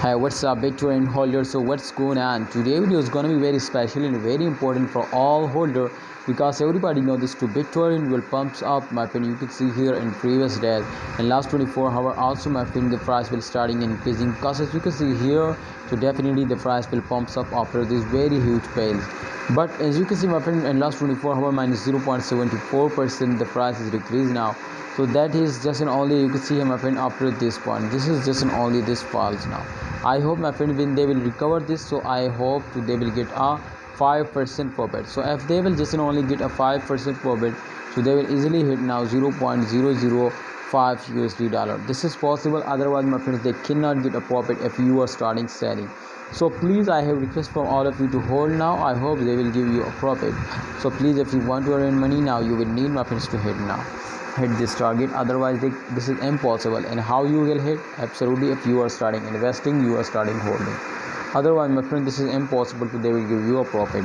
Hi, what's up, Bittorrent holder? So what's going on? Today video is gonna be very special and very important for all holder because everybody know this too. Bittorrent will pumps up, my friend. You can see here in previous days and last 24 hours also, my friend, the price will starting increasing because as you can see here, so definitely the price will pumps up after this very huge fail. But as you can see, my friend, in last 24 hours minus 0.74%, the price is decreased now. So that is just an only, you can see here, my friend, after this point, this is just an only this falls now. I hope, my friend, when they will recover this, so I hope they will get a 5% profit. So if they will just only get a 5% profit, so they will easily hit now 0.005 USD dollar. This is possible, otherwise, my friends, they cannot get a profit if you are starting selling. So please, I have request from all of you to hold now. I hope they will give you a profit. So please, if you want to earn money now, you will need, my friends, to hit now, hit this target, otherwise this is impossible. And how you will hit? Absolutely, if you are starting investing, you are starting holding. Otherwise, my friend, this is impossible to they will give you a profit,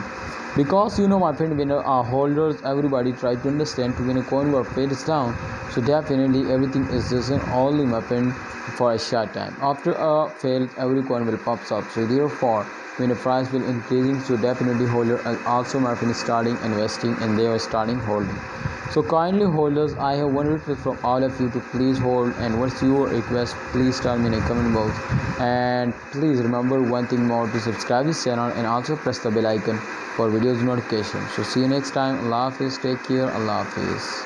because you know, my friend, when holders, everybody try to understand to when a coin or fails down, so definitely everything is just only, my friend, for a short time. After a fail, every coin will pops up. So therefore, when the price will increasing, so definitely holder also, my friend, starting investing and they are starting holding. So kindly holders, I have one request from all of you to please hold, and what's your request, please tell me in a comment box. And please remember one thing more, to subscribe this channel and also press the bell icon for videos notification. So see you next time. Allah Hafiz, take care. Allah Hafiz.